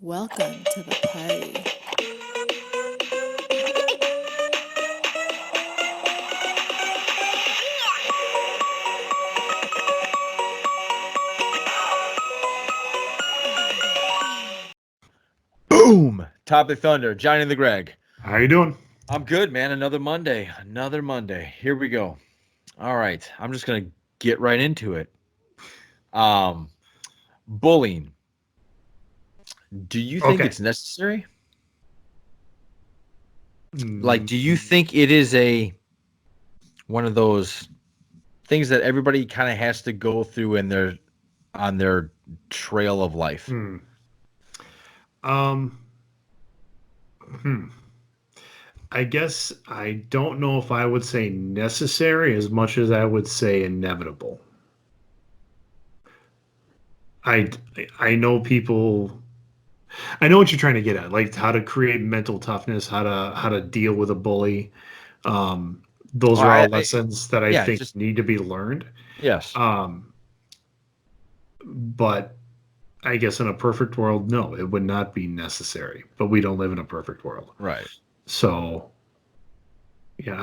Welcome to the party. Boom! Topic Thunder, Johnny and TheGreg. How you doing? I'm good, man. Another Monday. Another Monday. Here we go. All right. I'm just gonna get right into it. Um, Bullying. Do you think Okay. it's necessary? Like, Mm, do you think it is one of those things that everybody kind of has to go through in their trail of life? hmm. Um, hmm. I guess I don't know if I would say necessary as much as I would say inevitable. I I know people. I know what you're trying to get at, like how to create mental toughness, how to deal with a bully. Um, those Or are all I lessons that I yeah, think just need to be learned. yes, Um, but I guess in a perfect world, no, it would not be necessary. But we don't live in a perfect world. right, So yeah,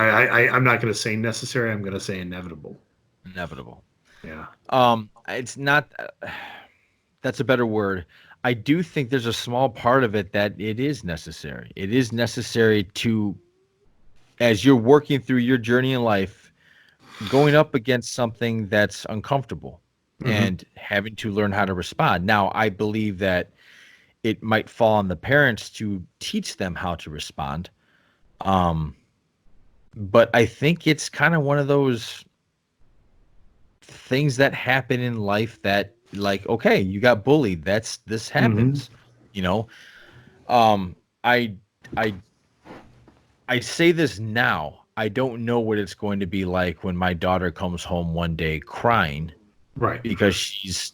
I'm not going to say necessary. I'm going to say inevitable. inevitable. Yeah. It's not. That's a better word. I do think there's a small part of it that it is necessary. It is necessary to, as you're working through your journey in life, going up against something that's uncomfortable Hmm. and having to learn how to respond. Now, I believe that it might fall on the parents to teach them how to respond. Um, but I think it's kind of one of those things that happen in life that, like, okay, you got bullied. This Hmm. happens, you know. Um, I I I say this now. I don't know what it's going to be like when my daughter comes home one day crying Right. because she's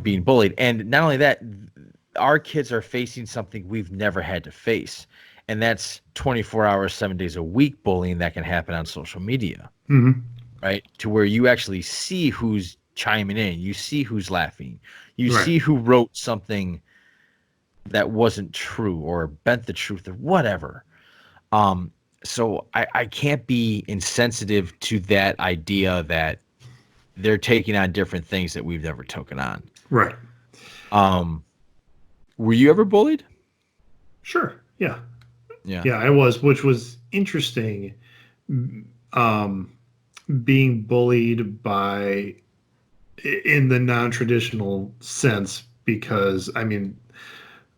being bullied. And not only that, our kids are facing something we've never had to face. And that's 24 hours, 7 days a week bullying that can happen on social media, Hmm. right? To where you actually see who's chiming in, you see who's laughing, you Right. see who wrote something that wasn't true or bent the truth or whatever. Um, so I can't be insensitive to that idea that they're taking on different things that we've never taken on. Right. Um, were you ever bullied? Sure. Yeah. Yeah. Yeah, I was, which was interesting. Um, being bullied by in the non-traditional sense because I mean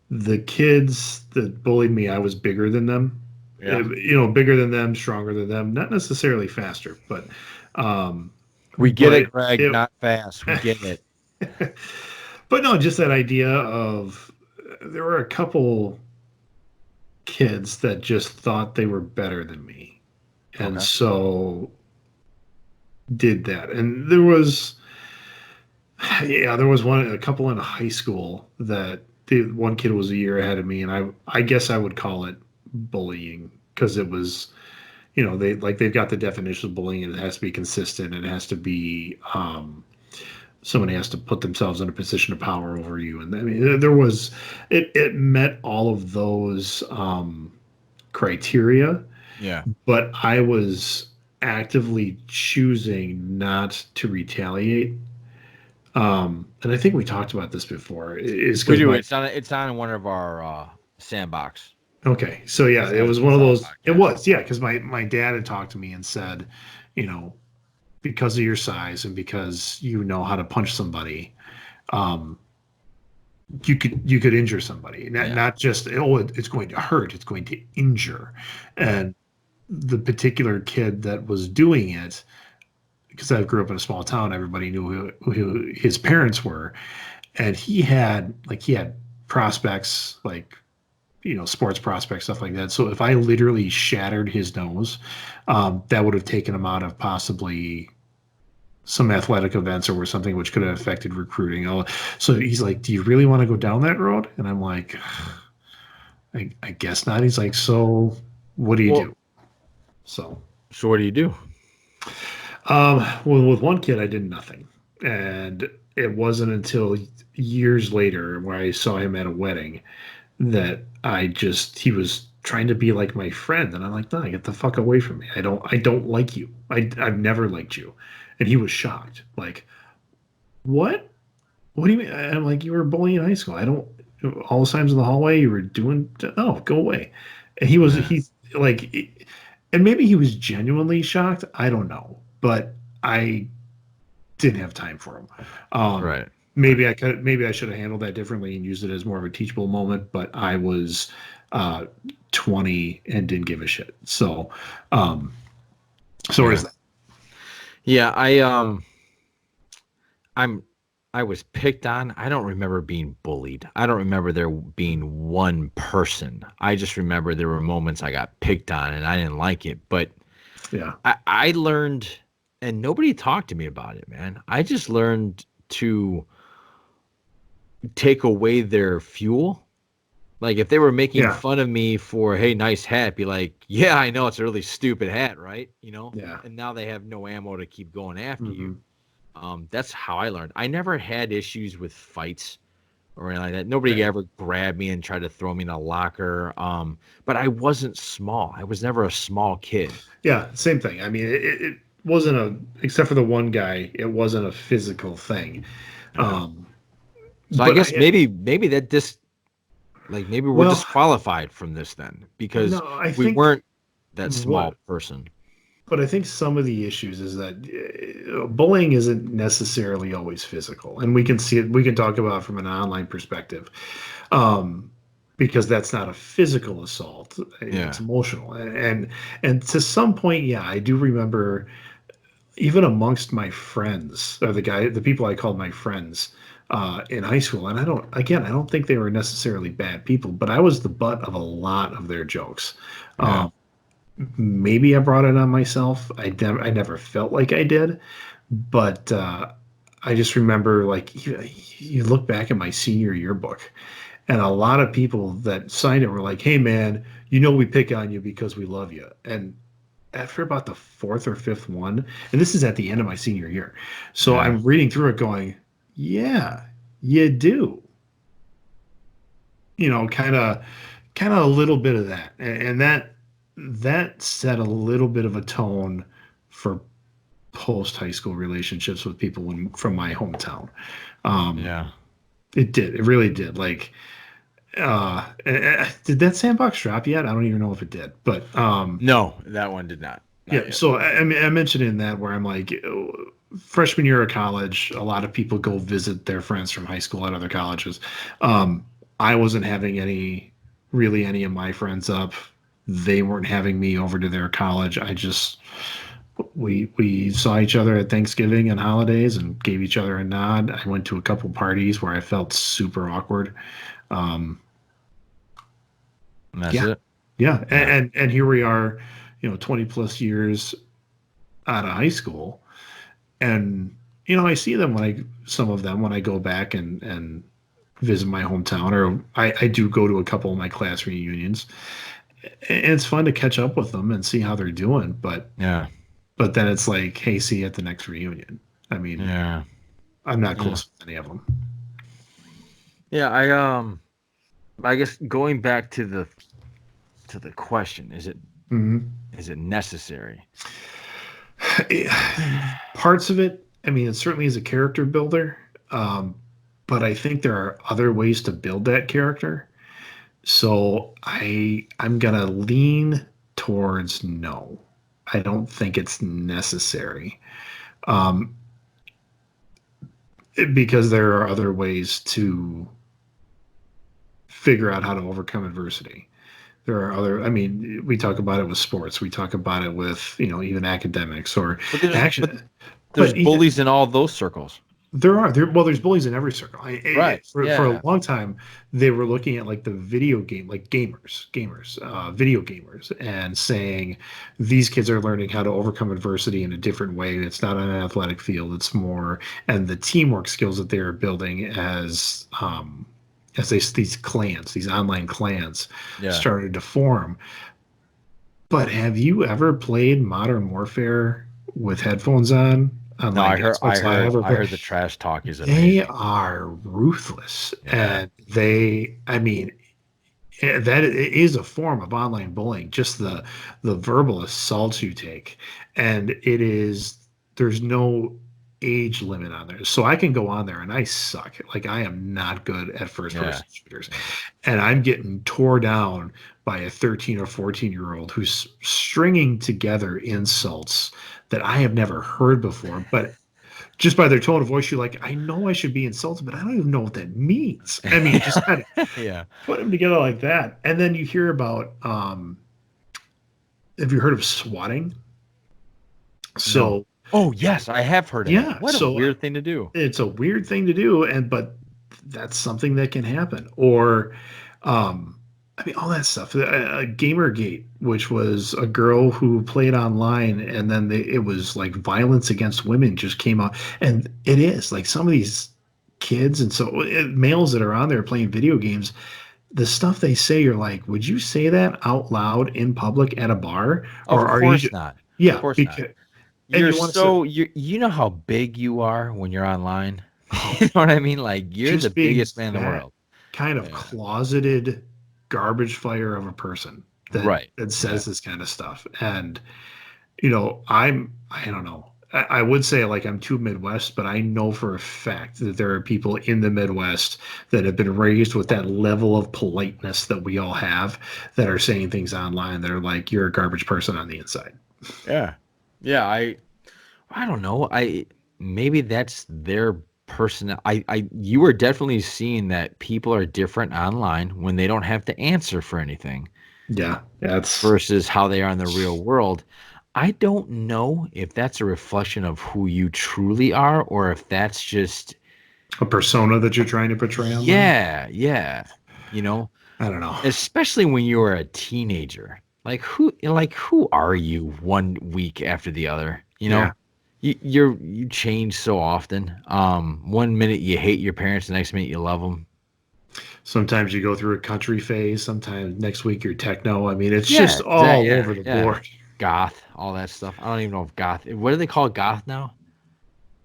the kids that bullied me, I was bigger than them. Yeah. Bigger than them, stronger than them, not necessarily faster, um, We get but it, Greg. it, Not fast. We get it. but no, just that idea of there were a couple kids that just thought they were better than me, and Okay. so did that. And there was, yeah, there was a couple in high school that the one kid was a year ahead of me, and I guess I would call it bullying because it was, they've got the definition of bullying, and it has to be consistent, and it has to be somebody has to put themselves in a position of power over you, and I mean there was it met all of those criteria, Yeah. but I was actively choosing not to retaliate. And I think we talked about this before. Is We because do. my It's on one of our sandbox. okay, so yeah, it was Sadism one of Thought those. It podcast. was, yeah, because my dad had talked to me and said, you know, because of your size and because you know how to punch somebody, um, you could injure somebody. Yeah. Not just it's going to hurt, it's going to injure. Right. And the particular kid that was doing it, because I grew up in a small town, everybody knew who his parents were, and he had prospects like sports prospects, stuff like that. So if I literally shattered his nose, that would have taken him out of possibly some athletic events or something which could have affected recruiting. So he's like, "Do you really want to go down that road?" And I'm like, I guess not. He's like, "So what do you Well, do?" So, so what do you do? well, with one kid, I did nothing, and it wasn't until years later where I saw him at a wedding that he was trying to be like my friend, and I'm like, no, get the fuck away from me. I don't like you. I've never liked you. And he was shocked. Like, what? What do you mean? I'm like, you were a bully in high school. I don't, all the times in the hallway you were doing, oh, go away. And Yeah. he like, and maybe he was genuinely shocked. I don't know, but I didn't have time for him. Right. Maybe maybe I should have handled that differently and used it as more of a teachable moment, but I was, uh, 20 and didn't give a shit. So, um, so Yeah. where's that? Yeah, I'm I was picked on. I don't remember being bullied. I don't remember there being one person. I just remember there were moments I got picked on and I didn't like it. But Yeah. I learned, and nobody talked to me about it, man. I just learned to take away their fuel. Like if they were making Yeah. fun of me for, hey, nice hat, be like, yeah, I know it's a really stupid hat, right? You know? Yeah. And now they have no ammo to keep going after you. Mhm. That's how I learned. I never had issues with fights or anything like that. Nobody Right. ever grabbed me and tried to throw me in a locker. But I wasn't small. I was never a small kid. Yeah. Same thing. I mean, it wasn't except for the one guy, it wasn't a physical thing. Yeah. Um, So I but guess maybe that maybe we're well, disqualified from this then no, because I we think weren't that small what, person. but I think some of the issues is that bullying isn't necessarily always physical, and we can see it. We can talk about it from an online perspective, um, because that's not a physical assault; it's Yeah. emotional, and to some point, yeah, I do remember even amongst my friends, or the people I called my friends in high school, and I don't think they were necessarily bad people, but I was the butt of a lot of their jokes. Yeah. Um, Maybe I brought it on myself. I never felt like I did, but I just remember like you look back at my senior yearbook, and a lot of people that signed it were like, "Hey, man, you know we pick on you because we love you." And after about the fourth or fifth one, and this is at the end of my senior year, so Yeah. I'm reading through it, going, "Yeah, you do." Kind of a little bit of that, and that set a little bit of a tone for post high school relationships with people from my hometown. Um, Yeah. it did, it really did. Like, did that sandbox drop yet? I don't even know if it did, but No, that one did not. Not yeah. yet. So I mean, I mentioned in that where I'm like, freshman year of college, a lot of people go visit their friends from high school at other colleges. Um, I wasn't having any of my friends up. They weren't having me over to their college. We saw each other at Thanksgiving and holidays and gave each other a nod. I went to a couple parties where I felt super awkward. Um, And that's yeah, it. yeah, Yeah. and here we are, 20 plus years out of high school, and I see them some of them when I go back and visit my hometown, or I do go to a couple of my class reunions, and it's fun to catch up with them and see how they're doing. Yeah. But then it's like, hey, see you at the next reunion. I mean, Yeah. I'm not Yeah. close with any of them. Yeah. I guess going back to the question, Mhm. is it necessary? Parts of it, I mean, it certainly is a character builder, um, but I think there are other ways to build that character. So I'm gonna lean towards no. I don't think it's necessary, um, because there are other ways to figure out how to overcome adversity. There are other. I mean, we talk about it with sports. We talk about it with even academics or But action. there's But even, bullies in all those circles. there's bullies in every circle. Right. For a Yeah. long time, they were looking at like the video game, like video gamers, and saying these kids are learning how to overcome adversity in a different way. It's not on an athletic field. It's more, and the teamwork skills that they are building as these online clans Yeah. started to form. But have you ever played Modern Warfare with headphones on No, online games whatsoever. I But heard the trash talk is they amazing. are ruthless, Yeah. and I mean, that is a form of online bullying. Just the verbal assaults you take, and it is there's no age limit on there. So I can go on there and I suck. Like I am not good at first Yeah. person shooters, Yeah. and I'm getting tore down by a 13 or 14-year-old who's stringing together insults that I have never heard before, but just by their tone of voice, you're like, I know I should be insulted, but I don't even know what that means. I mean, just kind of Yeah. put them together like that. And then you hear about, have you heard of swatting? No. So, Oh, yes, I have heard of that. yeah, What a so weird thing to do. it's a weird thing to do, but that's something that can happen. Or, I mean, all that stuff. Gamergate, which was a girl who played online, and then it was like violence against women just came out, and it is like some of these kids and so males that are on there playing video games. The stuff they say, you're like, would you say that out loud in public at a bar, Of or are you? course not. Of Yeah, course not. because and You're you want to say, so you know how big you are when you're online. oh, You know what I mean? Like you're the just being biggest man in the that world. kind of Yeah. closeted garbage fire of a person Right. that Yeah. says this kind of stuff. And I don't know. I would say like I'm too Midwest, but I know for a fact that there are people in the Midwest that have been raised with that level of politeness that we all have that are saying things online that are like, you're a garbage person on the inside. Yeah. Yeah, I don't know. Maybe that's their person. You are definitely seeing that people are different online when they don't have to answer for anything Yeah, that's versus how they are in the real world. I don't know if that's a reflection of who you truly are or if that's just a persona that you're trying to portray online. yeah, yeah. You know, I don't know. especially when you were a teenager. Like who are you one week after the other? You Yeah. know, you change so often. One minute you hate your parents, the next minute you love them. Sometimes you go through a country phase. Sometimes next week you're techno. I mean, it's Yeah, just exactly. all Yeah, over the yeah. board. Goth, all that stuff. I don't even know if goth. What do they call goth now?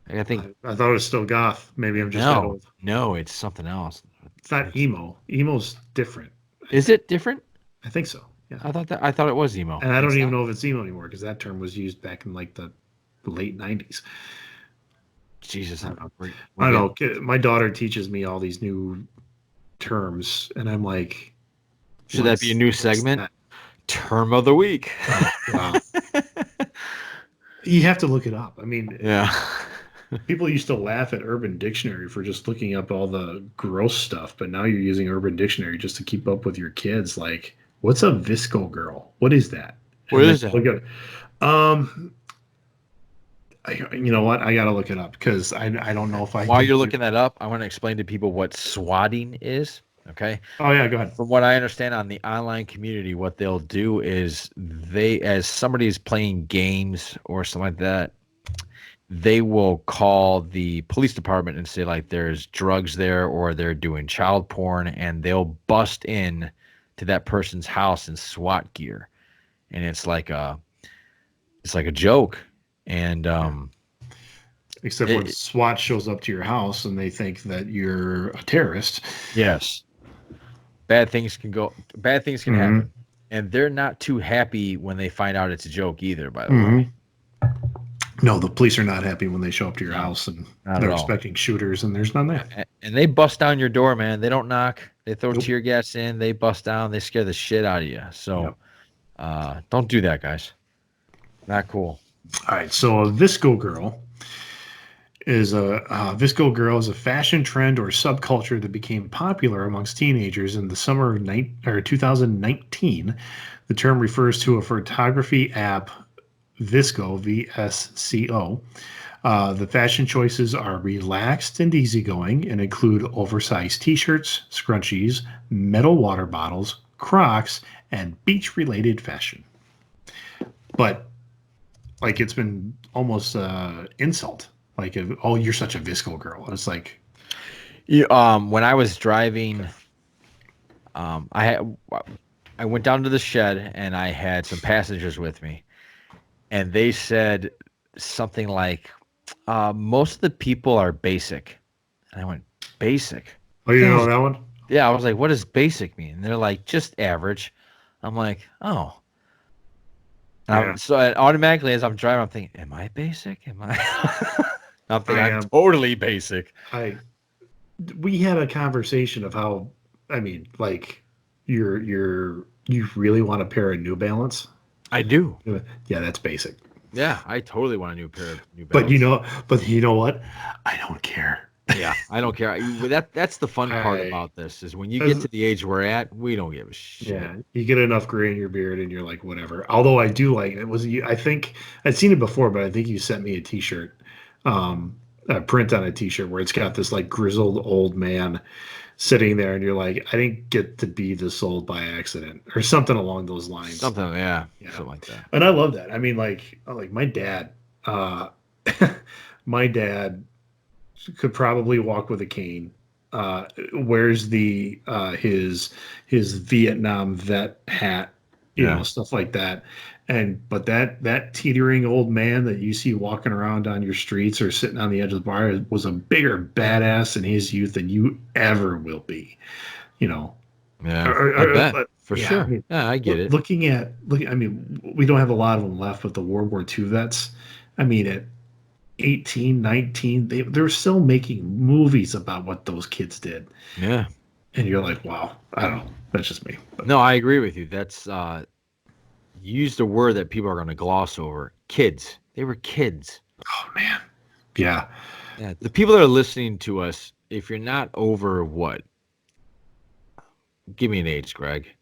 Like, I think I thought it was still goth. Maybe I'm just that no, old. no, it's something else. It's not emo. Emo's different, I Is think. it different? I think so. Yeah. I thought it was emo. And I don't It's even not. know if it's emo anymore because that term was used back in like the late 90s. Jesus, I don't know. we're I getting don't know. My daughter teaches me all these new terms, and I'm like, should that be a new what's segment? that? Term of the week. Oh, wow. You have to look it up. I mean, Yeah. people used to laugh at Urban Dictionary for just looking up all the gross stuff, but now you're using Urban Dictionary just to keep up with your kids. Like, what's a visco girl? What is that? What And then is that? look at it. You know what? I gotta look it up because I don't know if I While can. you're looking that up, I want to explain to people what swatting is. Okay. Oh yeah, go ahead. From what I understand on the online community, what they'll do is as somebody is playing games or something like that, they will call the police department and say like there's drugs there or they're doing child porn, and they'll bust in to that person's house in SWAT gear, and it's like a joke, and Except when it, SWAT shows up to your house and they think that you're a terrorist. yes, bad things can Mm-hmm. happen, and they're not too happy when they find out it's a joke either, by the way. Mm-hmm. No, the police are not happy when they show up to your No, house and not at they're all. expecting shooters, and there's none there. And they bust down your door, man. They don't knock. They throw Nope. tear gas in. They bust down. They scare the shit out of you. So Yep. don't do that, guys. Not cool. All right. So a visco girl is a fashion trend or subculture that became popular amongst teenagers in the summer of 2019. The term refers to a photography app, Visco, VSCO. The fashion choices are relaxed and easygoing and include oversized t-shirts, scrunchies, metal water bottles, Crocs, and beach-related fashion. But like it's been almost insult. Like, oh, you're such a visco girl. It's like, When I was driving, um, I had, I went down to the shed and I had some passengers with me, and they said something like, Most of the people are basic. And I went, basic? Oh, you The know hell's- that one? Yeah, I was like, what does basic mean? And they're like, just average. I'm like, oh. Yeah, So automatically, as I'm driving, I'm thinking, am I basic? Am I? I'm thinking, I I'm am. totally basic. We had a conversation of how, I mean, like, you really want a pair of New Balance? I do. Yeah, that's basic. Yeah, I totally want a new pair of New But Balance. you know what? I don't care. Yeah, I don't care. That's the fun part I about this is when you get as- to the age we're at, we don't give a shit. yeah, you get enough gray in your beard, and you're like, whatever. Although I do like it. Was you? I think I'd seen it before, but I think you sent me a T-shirt, a print on a T-shirt where it's got this like grizzled old man sitting there, and you're like, I didn't get to be this old by accident, or something along those lines. Something, yeah, Yeah, something like that. and I love that. I mean, like my dad, uh, my dad could probably walk with a cane. Wears the his Vietnam vet hat, Yeah, stuff like that. And but that teetering old man that you see walking around on your streets or sitting on the edge of the bar was a bigger badass in his youth than you ever will be. You know, yeah, I bet for yeah. I sure. mean, Yeah, I get it. look. I mean, we don't have a lot of them left, but the World War II vets. I mean, at 18, 19, they're still making movies about what those kids did. Yeah. And you're like, wow, I don't know. That's just me. But, No, I agree with you. That's you used a word that people are going to gloss over. Kids. They were kids. oh, man. Yeah. Yeah. The people that are listening to us, if you're not over what? Give me an age, Greg.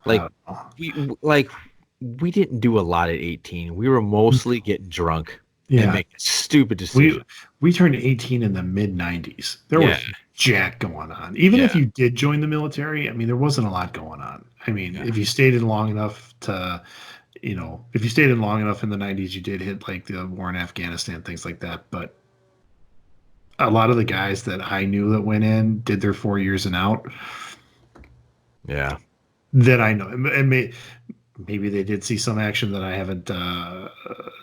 Like we didn't do a lot at 18. We were mostly getting drunk and Yeah. making stupid decisions. We turned 18 in the mid 90s. There was jack going on. Even if Yeah. you did join the military, I mean, there wasn't a lot going on. I mean, Yeah. if you stayed in long enough to, if you stayed in long enough in the 90s, you did hit like the war in Afghanistan, things like that. But a lot of the guys that I knew that went in did their 4 years and out. Yeah. That I know. And maybe they did see some action that I haven't,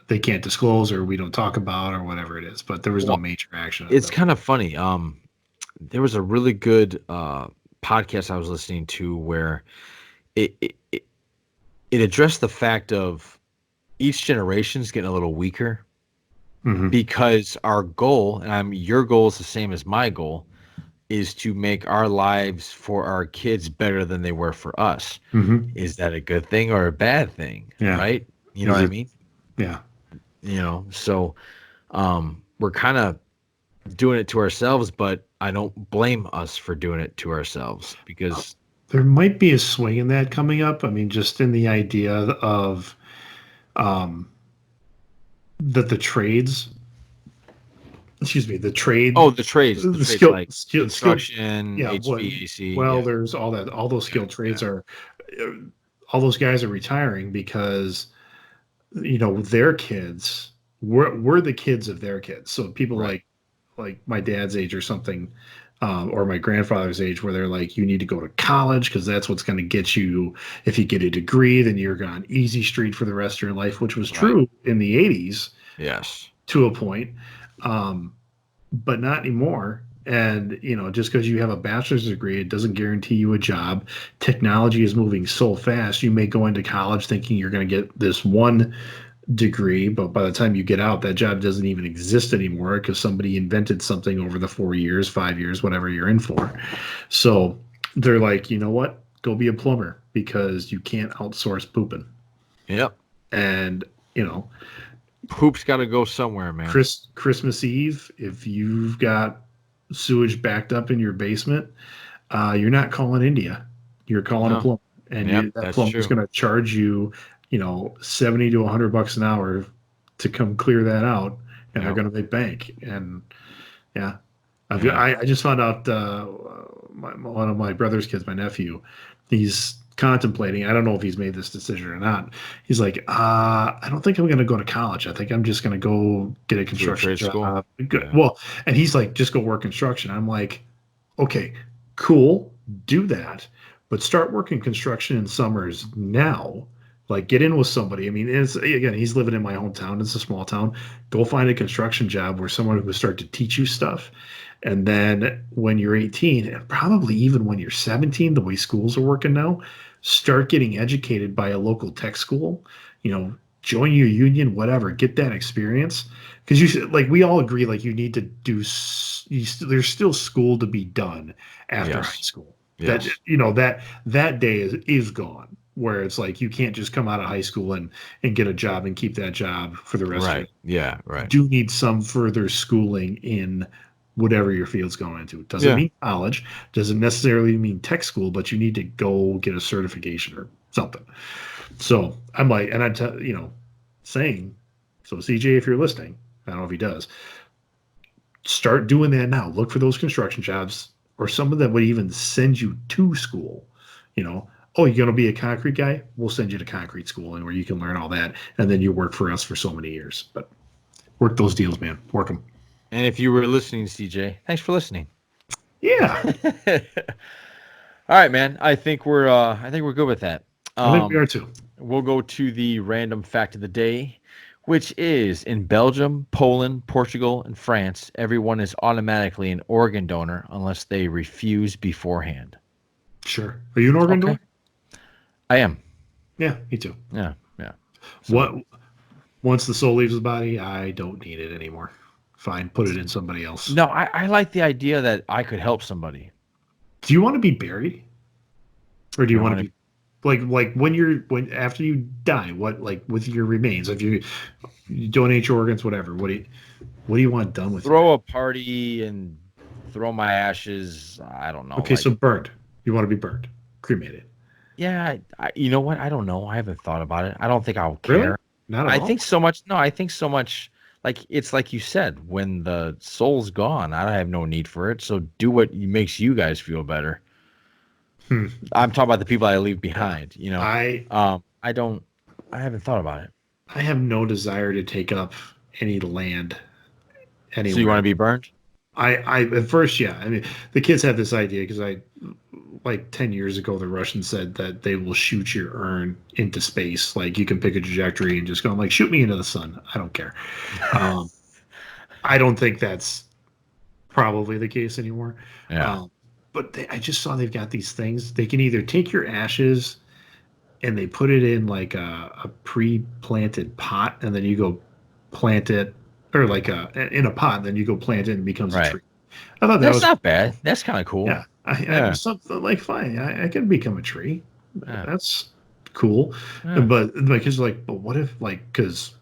they can't disclose or we don't talk about or whatever it is. But there was no major action. It's kind of funny. There was a really good podcast I was listening to where it addressed the fact of each generation's getting a little weaker because our goal, and your goal is the same as my goal, is to make our lives for our kids better than they were for us. Is that a good thing or a bad thing? Yeah. Right? You know what I mean? Yeah. So we're kind of doing it to ourselves, but I don't blame us for doing it to ourselves because there might be a swing in that coming up. I mean, just in the idea of that the trades, the trade. Oh, the trades skill, like skill, construction, yeah, HVAC. Welders, all that, all those skilled trades are, all those guys are retiring because, their kids, we're the kids of their kids. So people like my dad's age or something, or my grandfather's age, where they're like, you need to go to college because that's what's going to get you. If you get a degree, then you're on easy street for the rest of your life, which was true in the 80s. Yes. To a point. But not anymore. And, just because you have a bachelor's degree, it doesn't guarantee you a job. Technology is moving so fast. You may go into college thinking you're going to get this one degree, but by the time you get out, that job doesn't even exist anymore because somebody invented something over the 4 years, 5 years, whatever you're in for. So they're like, you know what? Go be a plumber because you can't outsource pooping. Yep. And, poop's got to go somewhere, man. Christmas Eve, if you've got sewage backed up in your basement, you're not calling India. You're calling a plumber, and that plumber is going to charge you, $70 to $100 an hour to come clear that out, and they're going to make bank. And I just found out one of my brother's kids, my nephew, he's contemplating. I don't know if he's made this decision or not. He's like, I don't think I'm going to go to college. I think I'm just going to go get a construction job. Yeah. Well, and he's like, just go work construction. I'm like, okay, cool, do that, but start working construction in summers now. Like, get in with somebody. I mean, it's again, he's living in my hometown. It's a small town. Go find a construction job where someone who will start to teach you stuff. And then when you're 18, and probably even when you're 17, the way schools are working now, start getting educated by a local tech school. Join your union, whatever. Get that experience. Because like we all agree, like you need to there's still school to be done after high school. Yes. That day is gone. Where it's like you can't just come out of high school and get a job and keep that job for the rest of Right. your Yeah. Right. do need some further schooling in whatever your field's going into. It doesn't mean college, doesn't necessarily mean tech school, but you need to go get a certification or something. So I'm like, and I'm saying, so CJ, if you're listening, I don't know if he does, start doing that now. Look for those construction jobs or someone that would even send you to school. Oh, you're going to be a concrete guy? We'll send you to concrete school and where you can learn all that. And then you work for us for so many years. But work those deals, man. Work them. And if you were listening, CJ, thanks for listening. Yeah. All right, man. I think we're good with that. I think we are too. We'll go to the random fact of the day, which is in Belgium, Poland, Portugal, and France, everyone is automatically an organ donor unless they refuse beforehand. Sure. Are you an organ donor? I am. Yeah, me too. Yeah. So, once the soul leaves the body, I don't need it anymore. Fine, put it in somebody else. No, I like the idea that I could help somebody. Do you want to be buried? Or do you want to be like when after you die, what, like with your remains, if you donate your organs, whatever, what do you want done with Throw a party and throw my ashes. I don't know. Okay, so burned. You want to be burned, cremated. Yeah, you know what? I don't know. I haven't thought about it. I don't think I'll care. Really? Not at all? I think so much. No, I think so much. Like it's like you said, when the soul's gone, I have no need for it. So do what makes you guys feel better. I'm talking about the people I leave behind. I haven't thought about it. I have no desire to take up any land anywhere. So you want to be burned? I at first, yeah. I mean, the kids had this idea because like 10 years ago, the Russians said that they will shoot your urn into space. Like you can pick a trajectory and just go, I'm like, shoot me into the sun. I don't care. I don't think that's probably the case anymore. Yeah. But I just saw they've got these things. They can either take your ashes and they put it in like a pre-planted pot, and then you go plant it, or like in a pot, and then you go plant it and it becomes a tree. I thought that's not bad. That's kind of cool. Yeah. I something like, fine, I can become a tree. Yeah. That's cool. Yeah. But my kids are like, but what if, like, because,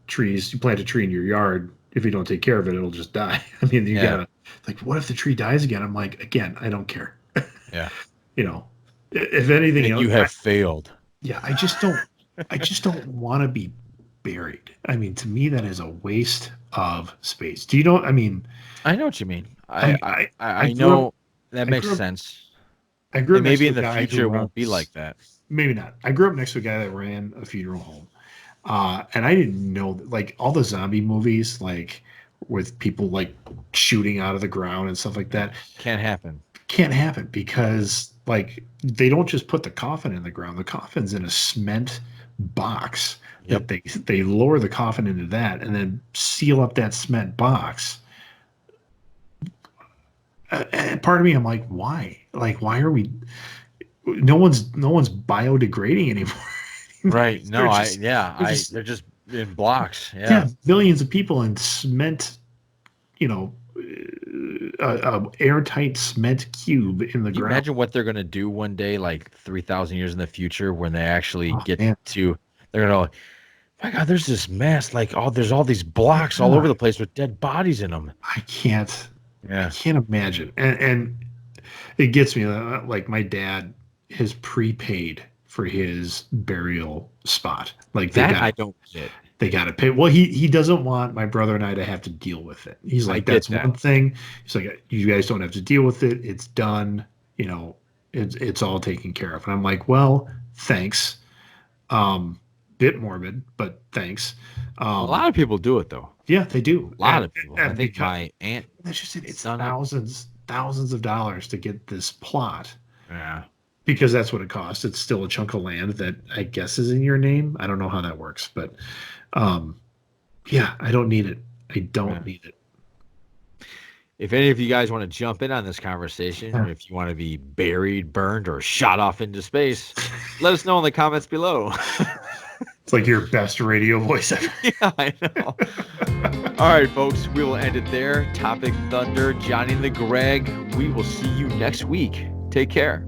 trees, you plant a tree in your yard, if you don't take care of it, it'll just die. I mean, you gotta, like, what if the tree dies again? I'm like, again, I don't care. Yeah. If anything else, you have failed. Yeah. I just don't want to be buried. I mean, to me, that is a waste of space. Do you know? I mean, I know what you mean. I know that makes sense. I grew up maybe in the future it won't be like that. Maybe not. I grew up next to a guy that ran a funeral home. And I didn't know, like, all the zombie movies, like, with people, like, shooting out of the ground and stuff like that. Can't happen because, like, they don't just put the coffin in the ground. The coffin's in a cement box. Yep. That they lower the coffin into that and then seal up that cement box. And part of me, I'm like, why? Like, why are we? No one's biodegrading anymore. Right? No, they're just in blocks. Yeah, millions of people in cement. Airtight cement cube in the ground. Imagine what they're gonna do one day, like 3,000 years in the future, when they actually get to. They're gonna. My God, there's this mess. Like, there's all these blocks all over the place with dead bodies in them. I can't. Yeah. I can't imagine. And it gets me. Like, my dad has prepaid for his burial spot. Like that, I don't get. They got to pay. Well, he doesn't want my brother and I to have to deal with it. He's like, that's one thing. He's like, you guys don't have to deal with it. It's done. It's all taken care of. And I'm like, well, thanks. Bit morbid, but thanks. A lot of people do it though. Yeah, they do. A lot of people. I think my aunt. That's just it. It's thousands of dollars to get this plot. Yeah. because that's what it costs. It's still a chunk of land that I guess is in your name. I don't know how that works, but yeah, I don't need it. I don't need it. If any of you guys want to jump in on this conversation, or if you want to be buried, burned, or shot off into space, let us know in the comments below. It's like your best radio voice ever. Yeah, I know. All right, folks, we will end it there. Topic Thunder, Johnny and the Greg. We will see you next week. Take care.